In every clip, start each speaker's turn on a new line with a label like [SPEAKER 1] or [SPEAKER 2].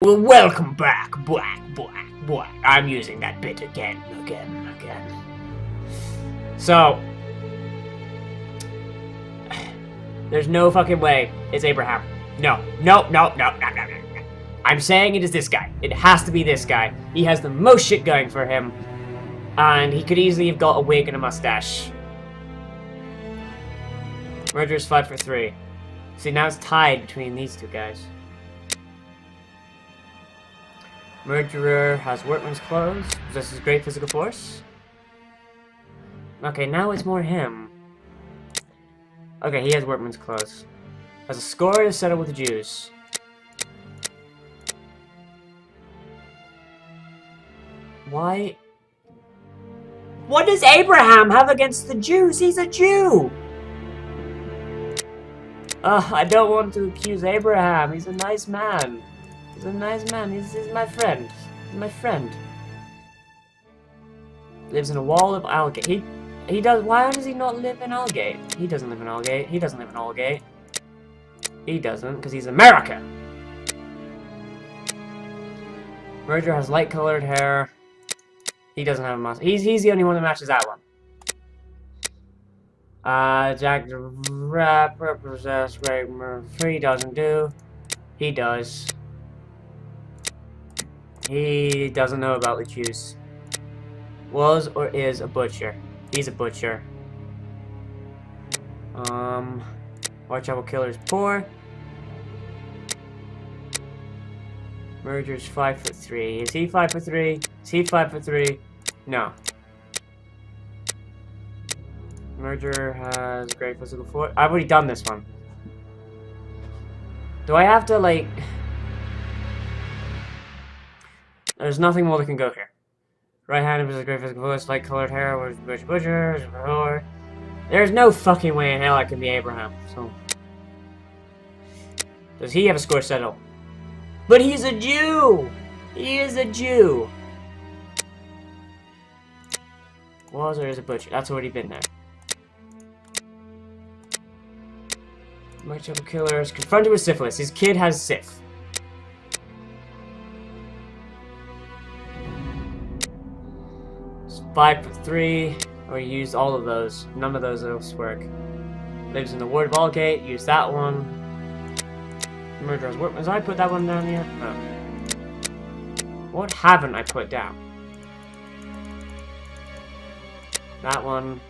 [SPEAKER 1] Well, welcome back, Black. I'm using that bit again. So, there's no fucking way it's Abraham. No. I'm saying it is this guy. It has to be this guy. He has the most shit going for him, and he could easily have got a wig and a mustache. Murderer's 5 for 3. See, now it's tied between these two guys. Murderer has workman's clothes, possesses great physical force. Okay, now it's more him. Okay, he has workman's clothes. Has a score to settle with the Jews. Why? What does Abraham have against the Jews? He's a Jew! I don't want to accuse Abraham. He's a nice man. He's a nice man. He's my friend. He's my friend. Lives in a wall of Aldgate. He does. Why does he not live in Aldgate? He doesn't live in Aldgate. He doesn't live in Aldgate. He doesn't, because he's America. Murderer has light-colored hair. He doesn't have a mustache. He's the only one that matches that one. Jack the Rapper possesses great murder. He doesn't do. He does. He doesn't know about the Jews. Was or is a butcher. He's a butcher. Whitechapel killer is poor. Murderer's 5 for 3. Is he 5 for 3? Is he 5 for 3? No. Murderer has great physical force. I've already done this one. Do I have to, like... There's nothing more that can go here. Right-handed with a great physical force, light-colored hair, was butcher. There's no fucking way in hell I can be Abraham, so... Does he have a score settled? But he's a Jew! He is a Jew! Was or is a butcher? That's already been there. Whitechapel killer is confronted with syphilis. His kid has syph. It's 5 for 3. Or you used all of those. None of those else work. Lives in the ward of Aldgate. Use that one. Murderer's work. Has I put that one down yet? No. What haven't I put down? That one.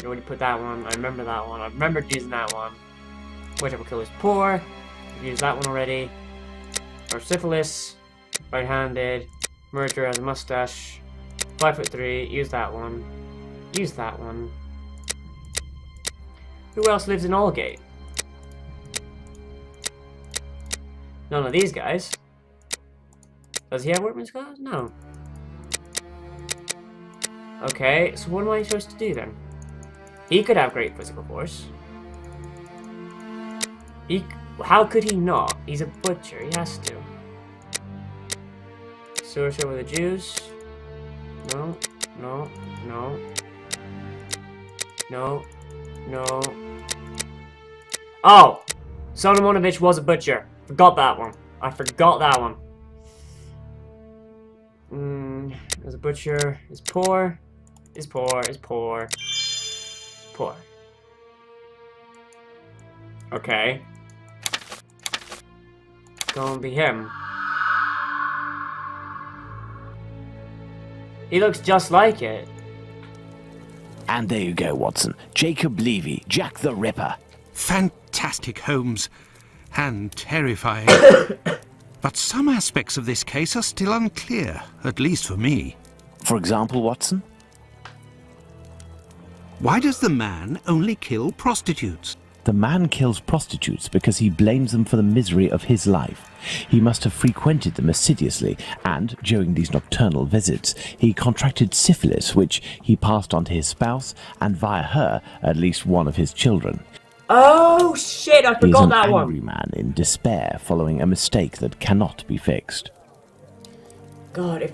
[SPEAKER 1] You already put that one. I remember that one. I remembered using that one. Whitechapel killer's poor. I've used that one already. Or syphilis. Right-handed. Murderer has a mustache. 5 for 3. Use that one. Use that one. Who else lives in Aldgate? None of these guys. Does he have workman's clothes? No. Okay, so what am I supposed to do then? He could have great physical force. How could he not? He's a butcher. He has to. Sorcerer with the Jews. No. Oh! Solomonovich was a butcher. Forgot that one. I forgot that one. As a butcher, is poor. Is poor. Okay. Gonna be him. He looks just like it.
[SPEAKER 2] And there you go, Watson. Jacob Levy, Jack the Ripper.
[SPEAKER 3] Fantastic, Holmes. And terrifying. But some aspects of this case are still unclear, at least for me.
[SPEAKER 2] For example, Watson?
[SPEAKER 3] Why does the man only kill prostitutes?
[SPEAKER 2] The man kills prostitutes because he blames them for the misery of his life. He must have frequented them assiduously, and during these nocturnal visits, he contracted syphilis, which he passed on to his spouse, and via her, at least one of his children.
[SPEAKER 1] Oh shit, I forgot that one.
[SPEAKER 2] He is an angry man in despair following a mistake that cannot be fixed.
[SPEAKER 1] God,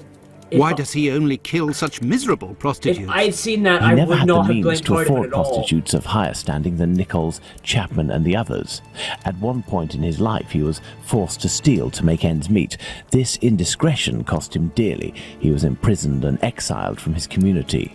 [SPEAKER 3] Why does he only kill such miserable
[SPEAKER 1] If
[SPEAKER 3] prostitutes?
[SPEAKER 1] I'd seen that,
[SPEAKER 2] He
[SPEAKER 1] I
[SPEAKER 2] never
[SPEAKER 1] would
[SPEAKER 2] had the
[SPEAKER 1] not have
[SPEAKER 2] means
[SPEAKER 1] blamed
[SPEAKER 2] to
[SPEAKER 1] Hardiman
[SPEAKER 2] afford
[SPEAKER 1] at all.
[SPEAKER 2] prostitutes of higher standing than Nichols, Chapman, and the others. At one point in his life, he was forced to steal to make ends meet. This indiscretion cost him dearly. He was imprisoned and exiled from his community.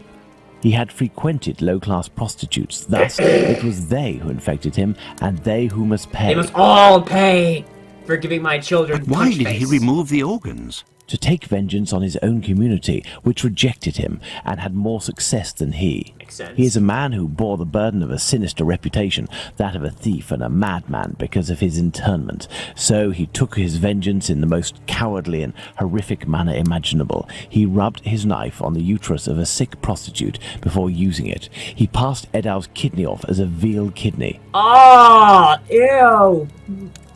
[SPEAKER 2] He had frequented low-class prostitutes. Thus, it was they who infected him, and they who must pay.
[SPEAKER 1] They must all pay for giving my children
[SPEAKER 3] But why
[SPEAKER 1] punch
[SPEAKER 3] did he
[SPEAKER 1] face.
[SPEAKER 3] remove the organs?
[SPEAKER 2] To take vengeance on his own community, which rejected him and had more success than he.
[SPEAKER 1] Makes sense.
[SPEAKER 2] He is a man who bore the burden of a sinister reputation, that of a thief and a madman, because of his internment. So he took his vengeance in the most cowardly and horrific manner imaginable. He rubbed his knife on the uterus of a sick prostitute before using it. He passed Edow's kidney off as a veal kidney.
[SPEAKER 1] Oh, ew.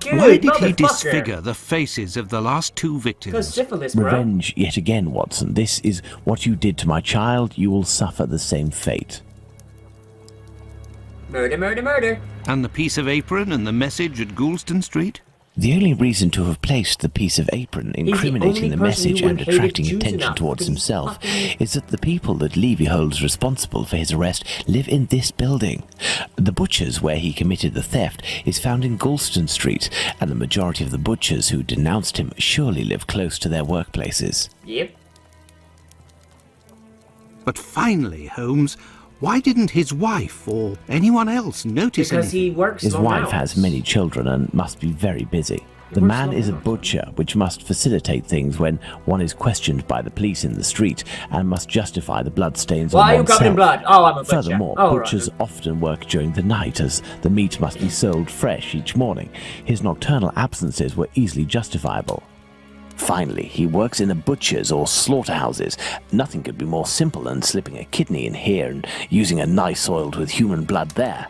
[SPEAKER 1] Dude,
[SPEAKER 3] Why did he
[SPEAKER 1] motherfucker.
[SPEAKER 3] disfigure the faces of the last two
[SPEAKER 1] Because
[SPEAKER 3] victims?
[SPEAKER 1] syphilis, bro.
[SPEAKER 2] Revenge yet again, Watson. This is what you did to my child. You will suffer the same fate.
[SPEAKER 1] Murder, murder, murder.
[SPEAKER 3] And the piece of apron and the message at Goulston Street?
[SPEAKER 2] The only reason to have placed the piece of apron incriminating
[SPEAKER 1] only
[SPEAKER 2] the
[SPEAKER 1] person
[SPEAKER 2] message
[SPEAKER 1] who would
[SPEAKER 2] and
[SPEAKER 1] hate
[SPEAKER 2] attracting
[SPEAKER 1] Jews
[SPEAKER 2] attention
[SPEAKER 1] enough
[SPEAKER 2] towards
[SPEAKER 1] to
[SPEAKER 2] himself
[SPEAKER 1] fucking-
[SPEAKER 2] is that the people that Levy holds responsible for his arrest live in this building. The butcher's where he committed the theft is found in Goulston Street, and the majority of the butchers who denounced him surely live close to their workplaces.
[SPEAKER 1] Yep.
[SPEAKER 3] But finally, Holmes, why didn't his wife or anyone else notice
[SPEAKER 1] Because
[SPEAKER 3] anything?
[SPEAKER 1] he works
[SPEAKER 2] His
[SPEAKER 1] long
[SPEAKER 2] wife
[SPEAKER 1] hours.
[SPEAKER 2] has many children and must be very busy. The
[SPEAKER 1] works
[SPEAKER 2] man
[SPEAKER 1] long
[SPEAKER 2] is a
[SPEAKER 1] hours.
[SPEAKER 2] butcher, which must facilitate things when one is questioned by the police in the street and must justify the bloodstains on
[SPEAKER 1] Why are you
[SPEAKER 2] oneself.
[SPEAKER 1] covered in blood? Oh, I'm a butcher.
[SPEAKER 2] Furthermore,
[SPEAKER 1] Oh,
[SPEAKER 2] butchers
[SPEAKER 1] right.
[SPEAKER 2] often work during the night as the meat must be sold fresh each morning. His nocturnal absences were easily justifiable. Finally, he works in the butchers or slaughterhouses. Nothing could be more simple than slipping a kidney in here and using a knife soiled with human blood there.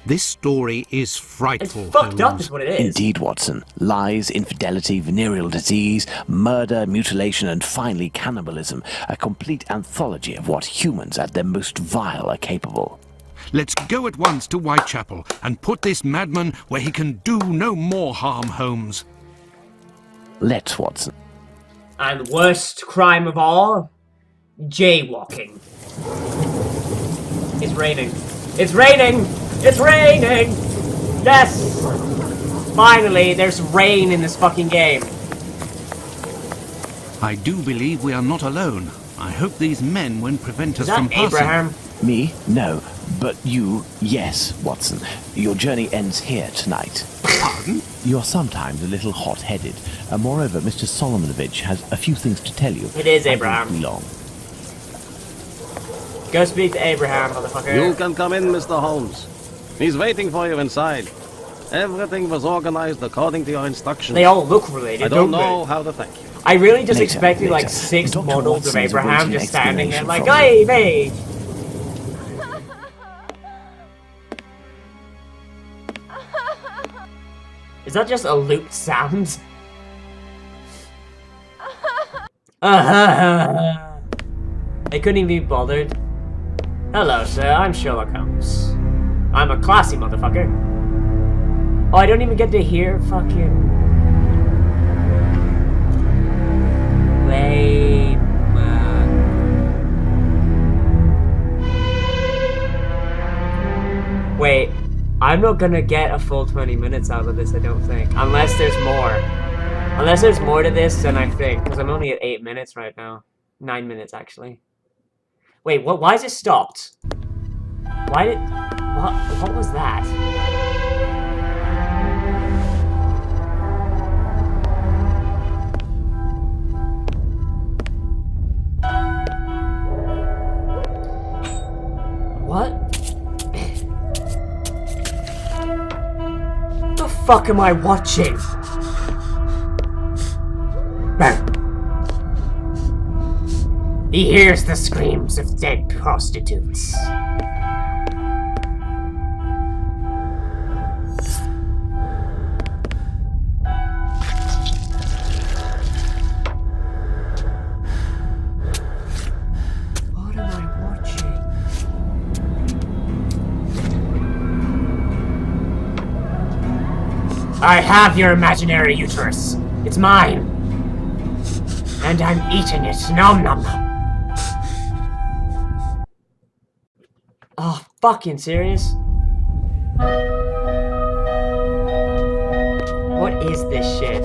[SPEAKER 3] This story is
[SPEAKER 1] It's
[SPEAKER 3] frightful,
[SPEAKER 1] fucked up
[SPEAKER 3] Holmes.
[SPEAKER 1] is what it is.
[SPEAKER 2] Indeed, Watson. Lies, infidelity, venereal disease, murder, mutilation, and finally cannibalism. A complete anthology of what humans at their most vile are capable.
[SPEAKER 3] Let's go at once to Whitechapel and put this madman where he can do no more harm, Holmes.
[SPEAKER 2] Let's, Watson.
[SPEAKER 1] And the worst crime of all? Jaywalking. It's raining. It's raining! It's raining! Yes! Finally, there's rain in this fucking game.
[SPEAKER 3] I do believe we are not alone. I hope these men won't prevent us
[SPEAKER 1] Is
[SPEAKER 3] from
[SPEAKER 1] that
[SPEAKER 3] passing.
[SPEAKER 1] Abraham?
[SPEAKER 2] Me? No. But you, yes, Watson. Your journey ends here tonight.
[SPEAKER 3] Pardon?
[SPEAKER 2] You're sometimes a little hot-headed. Moreover, Mr. Solomonovich has a few things to tell you.
[SPEAKER 1] It is
[SPEAKER 2] I
[SPEAKER 1] Abraham.
[SPEAKER 2] won't be long.
[SPEAKER 1] Go speak to Abraham, motherfucker.
[SPEAKER 4] You can come in, Mr. Holmes. He's waiting for you inside. Everything was organized according to your instructions.
[SPEAKER 1] They all look related,
[SPEAKER 4] I don't
[SPEAKER 1] they?
[SPEAKER 4] know how to thank you.
[SPEAKER 1] I really just
[SPEAKER 2] Later,
[SPEAKER 1] expected like
[SPEAKER 2] later.
[SPEAKER 1] 6
[SPEAKER 2] Dr.
[SPEAKER 1] models of
[SPEAKER 2] Watson's
[SPEAKER 1] Abraham
[SPEAKER 2] awaiting
[SPEAKER 1] just standing there
[SPEAKER 2] explanation
[SPEAKER 1] like,
[SPEAKER 2] from
[SPEAKER 1] hey, mate! Is that just a looped sound? They couldn't even be bothered. Hello, sir. I'm Sherlock Holmes. I'm a classy motherfucker. Oh, I don't even get to hear fucking... Lame. Wait, I'm not gonna get a full 20 minutes out of this, I don't think. Unless there's more. Unless there's more to this than I think, because I'm only at 8 minutes right now. 9 minutes, actually. Wait, what? Why is it stopped? Why did... What was that? What? What the fuck am I watching? Bam. He hears the screams of dead prostitutes. What am I watching? I have your imaginary uterus. It's mine. And I'm eating it. Nom nom nom. Oh, fucking serious? What is this shit?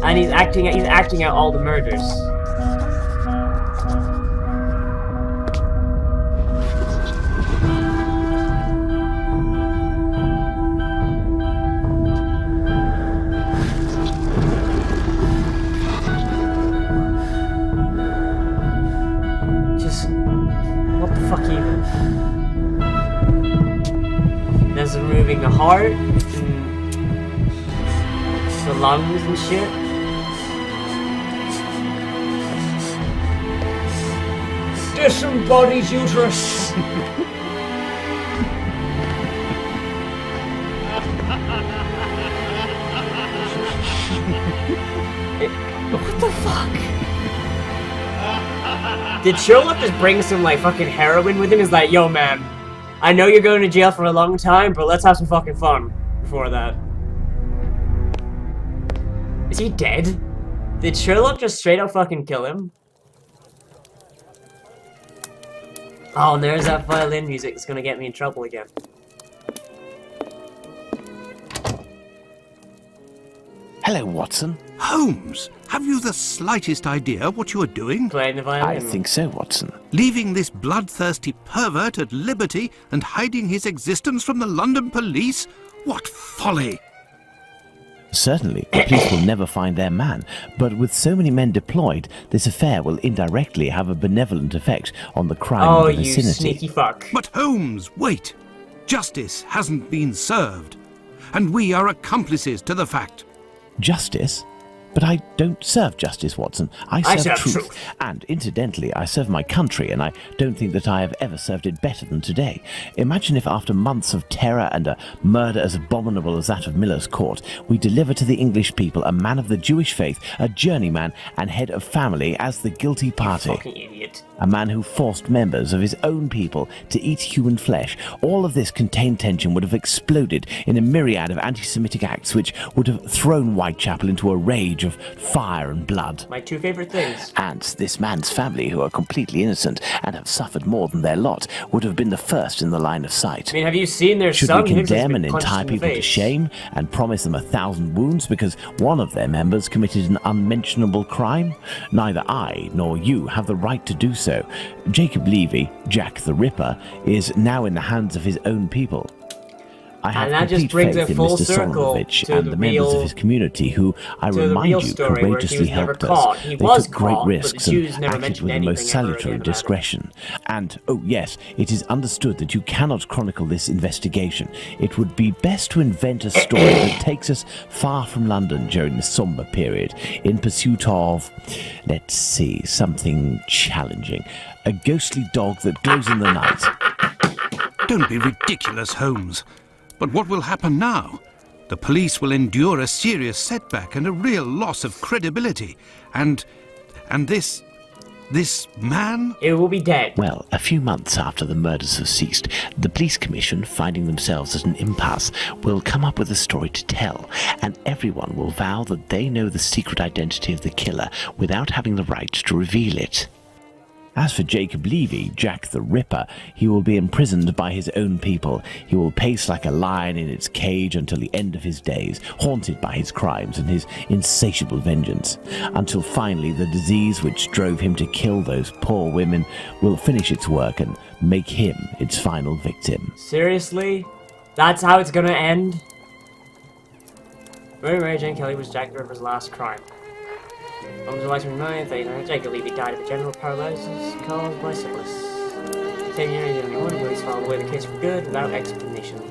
[SPEAKER 1] And he's acting out all the murders. What the fuck even? There's removing the heart and the lungs and shit. Disembodied uterus. What the fuck? Did Sherlock just bring some, like, fucking heroin with him? He's like, yo, man, I know you're going to jail for a long time, but let's have some fucking fun before that. Is he dead? Did Sherlock just straight up fucking kill him? Oh, and there's that violin music that's gonna get me in trouble again.
[SPEAKER 2] Hello, Watson.
[SPEAKER 3] Holmes, have you the slightest idea what you are doing?
[SPEAKER 1] Playing the violin.
[SPEAKER 2] I think so, Watson.
[SPEAKER 3] Leaving this bloodthirsty pervert at liberty and hiding his existence from the London police? What folly!
[SPEAKER 2] Certainly, the police will never find their man, but with so many men deployed, this affair will indirectly have a benevolent effect on the crime in the vicinity.
[SPEAKER 1] You sneaky fuck.
[SPEAKER 3] But Holmes, wait! Justice hasn't been served, and we are accomplices to the fact.
[SPEAKER 2] Justice? But I don't serve justice, Watson. I serve truth. And incidentally, I serve my country, and I don't think that I have ever served it better than today. Imagine if after months of terror and a murder as abominable as that of Miller's Court, we deliver to the English people a man of the Jewish faith, a journeyman and head of family as the guilty party.
[SPEAKER 1] You fucking idiot.
[SPEAKER 2] A man who forced members of his own people to eat human flesh. All of this contained tension would have exploded in a myriad of anti-Semitic acts which would have thrown Whitechapel into a rage of fire and blood.
[SPEAKER 1] My two favorite things.
[SPEAKER 2] And this man's family, who are completely innocent and have suffered more than their lot, would have been the first in the line of sight.
[SPEAKER 1] I mean, have you seen their
[SPEAKER 2] Should
[SPEAKER 1] son?
[SPEAKER 2] we condemn an entire people to shame and promise them 1,000 wounds because one of their members committed an unmentionable crime? Neither I nor you have the right to do so. Jacob Levy, Jack the Ripper, is now in the hands of his own people. I have complete faith in Mr. Solonovich and the members of his community who, I remind you, courageously helped us. They took great risks and acted with the most salutary discretion. And, oh yes, it is understood that you cannot chronicle this investigation. It would be best to invent a story that takes us far from London during the somber period, in pursuit of, let's see, something challenging. A ghostly dog that glows in the night.
[SPEAKER 3] Don't be ridiculous, Holmes. But what will happen now? The police will endure a serious setback and a real loss of credibility. And this man?
[SPEAKER 1] It will be dead.
[SPEAKER 2] Well, a few months after the murders have ceased, the police commission, finding themselves at an impasse, will come up with a story to tell, and everyone will vow that they know the secret identity of the killer without having the right to reveal it. As for Jacob Levy, Jack the Ripper, he will be imprisoned by his own people. He will pace like a lion in its cage until the end of his days, haunted by his crimes and his insatiable vengeance, until finally the disease which drove him to kill those poor women will finish its work and make him its final victim.
[SPEAKER 1] Seriously? That's how it's gonna end? Mary Jane Kelly was Jack the Ripper's last crime. On July 29th, Jacob Levy died of a general paralysis caused by syphilis. 10 years, the only one police filed away the case for good without explanation.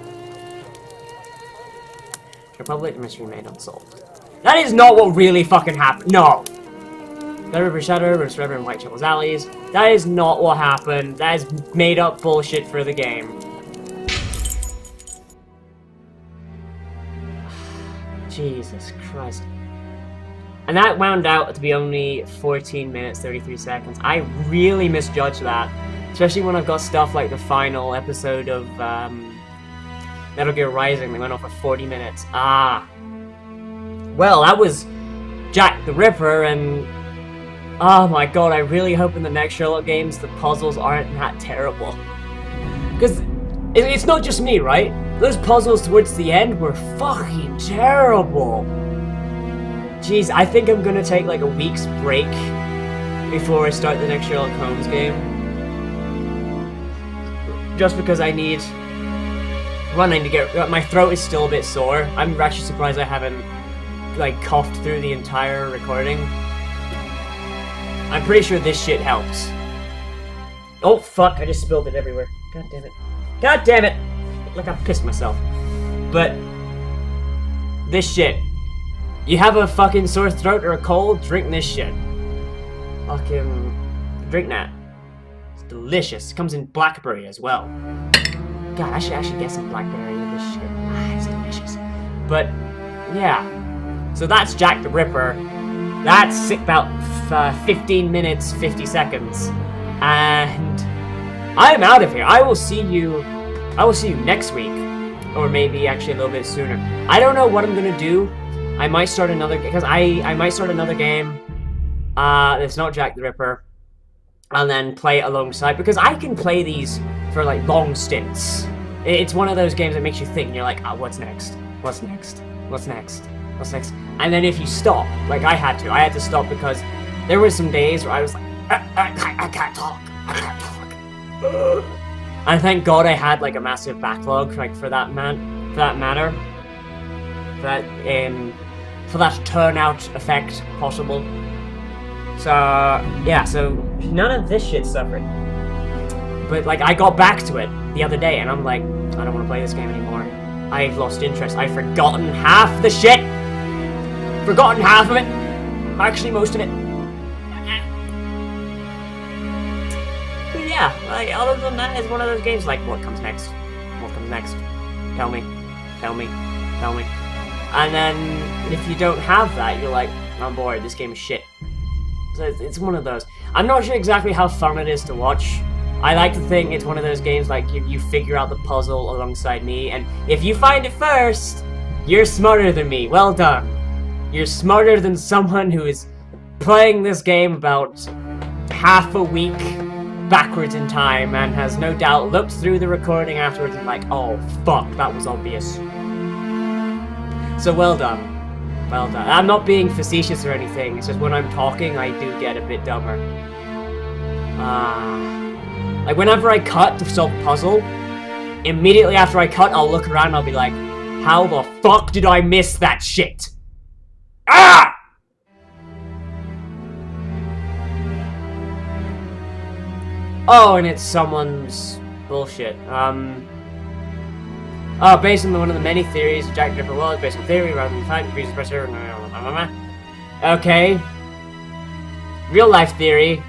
[SPEAKER 1] Republic, the mystery remained unsolved. That is not what really fucking happened. No! The River Shadow, River Forever in Whitechapel's alleys. That is not what happened. That is made up bullshit for the game. Jesus Christ. And that wound out to be only 14 minutes, 33 seconds. I really misjudged that. Especially when I've got stuff like the final episode of Metal Gear Rising. They went on for 40 minutes. Ah. Well, that was Jack the Ripper, and oh my god, I really hope in the next Sherlock games the puzzles aren't that terrible. Because it's not just me, right? Those puzzles towards the end were fucking terrible. Jeez, I think I'm gonna take like a week's break before I start the next Sherlock Holmes game. Just because I need to get... My throat is still a bit sore. I'm actually surprised I haven't like coughed through the entire recording. I'm pretty sure this shit helps. Oh fuck, I just spilled it everywhere. God damn it. God damn it! Like I pissed myself. But this shit. You have a fucking sore throat or a cold, drink this shit. Fucking drink that. It's delicious. It comes in blackberry as well. God, I should actually get some blackberry in this shit. Ah, it's delicious. But yeah. So that's Jack the Ripper. That's about 15 minutes, 50 seconds. And I'm out of here. I will see you next week. Or maybe actually a little bit sooner. I don't know what I'm gonna do. I might start another, because I might start another game. It's not Jack the Ripper. And then play it alongside, because I can play these for like long stints. It's one of those games that makes you think. You're like, oh, what's next? What's next? What's next? What's next? And then if you stop, like I had to stop because there were some days where I was like, I can't talk. I can't talk. And thank God I had like a massive backlog, like for that matter. For that turnout effect possible. So yeah, so none of this shit suffered. But like I got back to it the other day and I'm like, I don't want to play this game anymore. I've lost interest. I've forgotten half the shit. Forgotten half of it. Actually most of it. But yeah, like other than that, it's one of those games like, what comes next? What comes next? Tell me. Tell me. Tell me. And then if you don't have that, you're like, I'm bored, this game is shit. So it's one of those. I'm not sure exactly how fun it is to watch. I like to think it's one of those games like you figure out the puzzle alongside me, and if you find it first, you're smarter than me. Well done. You're smarter than someone who is playing this game about half a week backwards in time and has no doubt looked through the recording afterwards and like, oh fuck, that was obvious. So well done. Well done. I'm not being facetious or anything, it's just when I'm talking I do get a bit dumber. Like whenever I cut to solve a puzzle, immediately after I cut I'll look around and I'll be like, how the fuck did I miss that shit? Ah! Oh, and it's someone's bullshit. Based on one of the many theories of Jack the Ripper was based on theory rather than fact, increases pressure. Okay. Real life theory.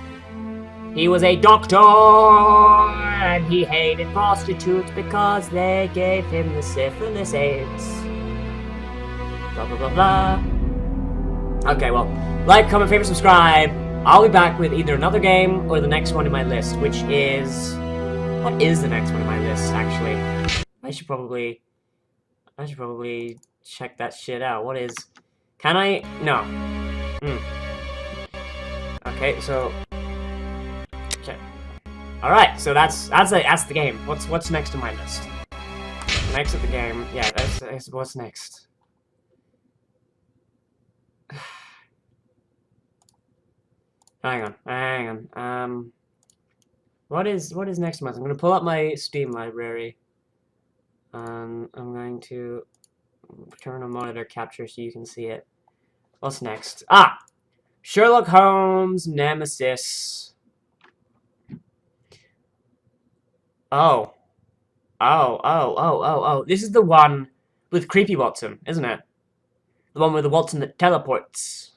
[SPEAKER 1] He was a doctor and he hated prostitutes because they gave him the syphilis AIDS. Blah blah blah blah. Okay, well, like, comment, favorite, subscribe. I'll be back with either another game or the next one in my list, which is... What is the next one in my list, actually? I should probably check that shit out. What is... Can I... No. Okay, so... Okay. Alright, so that's the game. What's next in my list? Next at the game. Yeah, that's what's next. Hang on. What is next month? I'm gonna pull up my Steam library. I'm going to turn on monitor capture so you can see it. What's next? Sherlock Holmes Nemesis. Oh. This is the one with Creepy Watson, isn't it? The one with the Watson that teleports.